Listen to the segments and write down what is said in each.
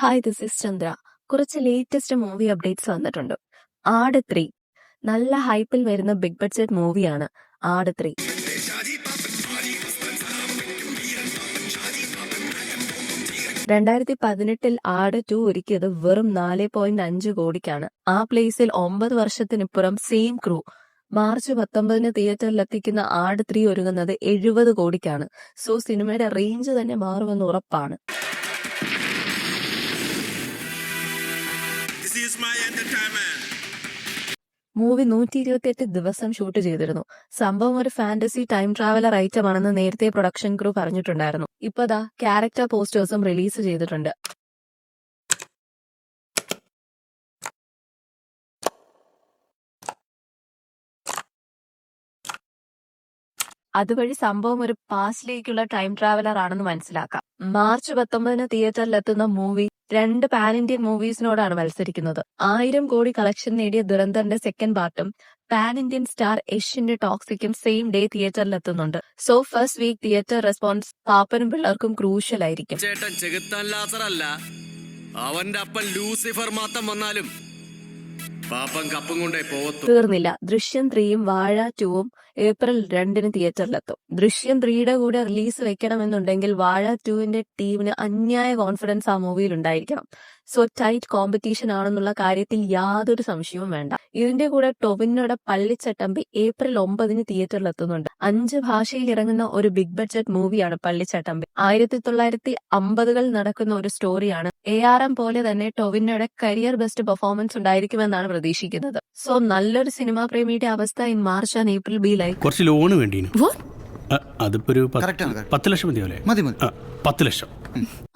Hi this is Chandra. കുറച്ച് latest movie updates വന്നിട്ടുണ്ട്. ആട് 3 നല്ല ഹൈപ്പിൽ വരുന്ന ബിഗ് ബഡ്ജറ്റ് മൂവിയാണ് ആട് 3. 2018 ആട് 2 ഒരുക്കിയത് വെറും 4.5 കോടിക്കാണ്. ആ പ്ലേസിൽ 9 വർഷത്തിനിപ്പുറം സെയിം ക്രൂ മാർച്ച് 19 തിയേറ്ററിലെത്തിക്കുന്ന ആട് 3 ഒരുങ്ങുന്നത് 70 കോടിക്കാണ്. സോ സിനിമയുടെ റേഞ്ച് തന്നെ മാറുമെന്ന് ഉറപ്പാണ്. മൂവി 128 ദിവസം ഷൂട്ട് ചെയ്തിരുന്നു. സംഭവം ഒരു ഫാന്റസി ടൈം ട്രാവലർ ഐറ്റം ആണെന്ന് നേരത്തെ പ്രൊഡക്ഷൻ ക്രൂ പറഞ്ഞിട്ടുണ്ടായിരുന്നു. ഇപ്പതാ ക്യാരക്ടർ പോസ്റ്റേഴ്സും റിലീസ് ചെയ്തിട്ടുണ്ട്. അതുവഴി സംഭവം ഒരു പാസ്റ്റിലേക്കുള്ള ടൈം ട്രാവലർ ആണെന്ന് മനസ്സിലാക്കാം. മാർച്ച് 19 തിയേറ്ററിലെത്തുന്ന മൂവി 2 പാൻ ഇന്ത്യൻ മൂവീസിനോടാണ് മത്സരിക്കുന്നത്. 1000 കോടി കളക്ഷൻ നേടിയ ദുരന്തറിന്റെ സെക്കൻഡ് പാർട്ടും പാൻ ഇന്ത്യൻ സ്റ്റാർ യഷിന്റെ ടോക്സിക്കും സെയിം ഡേ തിയേറ്ററിലെത്തുന്നുണ്ട്. So first week theatre response പാപ്പനും പിള്ളേർക്കും ക്രൂഷ്യൽ ആയിരിക്കും. അവന്റെ അപ്പൻ ലൂസിഫർ മാത്രം വന്നാലും പാപ്പൻ കപ്പും കൊണ്ടേ പോവത്തു. തീർന്നില്ല. ദൃശ്യം 3യും വാഴ 2വും ഏപ്രിൽ 2 തിയേറ്ററിലെത്തും. ദൃശ്യം 3യുടെ കൂടെ റിലീസ് വെക്കണമെന്നുണ്ടെങ്കിൽ വാഴ 2വിന്റെ ടീമിന് അന്യായ കോൺഫിഡൻസ് ആ മൂവിയിൽ ഉണ്ടായിരിക്കണം. സോ ടൈറ്റ് കോമ്പറ്റീഷൻ ആണെന്നുള്ള കാര്യത്തിൽ യാതൊരു സംശയവും വേണ്ട. ഇതിന്റെ കൂടെ ടൊവിനോയുടെ പള്ളിച്ചട്ടമ്പി ഏപ്രിൽ 9 തിയേറ്ററിലെത്തുന്നുണ്ട്. 5 ഭാഷയിൽ ഇറങ്ങുന്ന ഒരു ബിഗ് ബഡ്ജറ്റ് മൂവിയാണ് പള്ളിച്ചട്ടമ്പി. 1950കൾ നടക്കുന്ന ഒരു സ്റ്റോറിയാണ്. ARM പോലെ തന്നെ ടൊവിനോയുടെ കരിയർ ബെസ്റ്റ് പെർഫോമൻസ് ഉണ്ടായിരിക്കുമെന്നാണ് പ്രതീക്ഷിക്കുന്നത്. സോ നല്ലൊരു സിനിമാ പ്രേമിയുടെ അവസ്ഥ in March and April be like. കുറച്ച് ലോണ് വേണ്ടി അതിപ്പോ 10 ലക്ഷം മതി. 10 ലക്ഷം.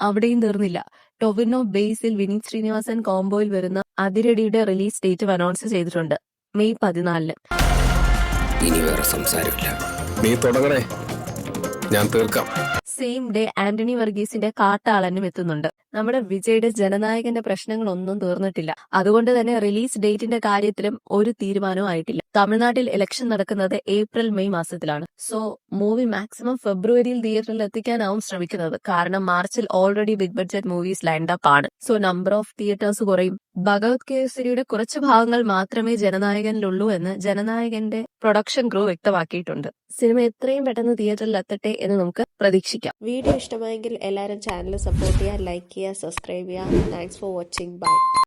അവിടെയും തീർന്നില്ല. ടൊവിനോ ബേസിൽ വിനീത് ശ്രീനിവാസൻ കോംബോയിൽ വരുന്ന അതിരടിയുടെ റിലീസ് ഡേറ്റ് അനൗൺസ് ചെയ്തിട്ടുണ്ട്. മെയ് 14. ഇനി വേറെ സംസാരമില്ല, നീ തുടങ്ങണേ, ഞാൻ തീർക്കാം. സെയിം ഡേ ആന്റണി വർഗീസിന്റെ കാട്ടാളനും എത്തുന്നുണ്ട്. നമ്മുടെ വിജയുടെ ജനനായകന്റെ പ്രശ്നങ്ങളൊന്നും തീർന്നിട്ടില്ല. അതുകൊണ്ട് തന്നെ റിലീസ് ഡേറ്റിന്റെ കാര്യത്തിലും ഒരു തീരുമാനവും ആയിട്ടില്ല. തമിഴ്നാട്ടിൽ ഇലക്ഷൻ നടക്കുന്നത് ഏപ്രിൽ മെയ് മാസത്തിലാണ്. സോ മൂവി മാക്സിമം ഫെബ്രുവരിയിൽ തിയേറ്ററിൽ എത്തിക്കാനാവും ശ്രമിക്കുന്നത്. കാരണം മാർച്ചിൽ already big budget movies lined up ആണ്. സോ നമ്പർ ഓഫ് തിയേറ്റേഴ്സ് കുറയും. ഭഗവത് കേസരിയുടെ കുറച്ച് ഭാഗങ്ങൾ മാത്രമേ ജനനായകനിലുള്ളൂ എന്ന് ജനനായകന്റെ പ്രൊഡക്ഷൻ ക്രൂ വ്യക്തമാക്കിയിട്ടുണ്ട്. സിനിമ എത്രയും പെട്ടെന്ന് തിയേറ്ററിൽ എത്തട്ടെ എന്ന് നമുക്ക് പ്രതീക്ഷിക്കാം. വീഡിയോ ഇഷ്ടമായെങ്കിൽ എല്ലാവരും ചാനൽ സപ്പോർട്ട് ചെയ്യുക, ലൈക്ക് ചെയ്യുക, സബ്സ്ക്രൈബ് ചെയ്യുക. Thanks for watching. ബൈ.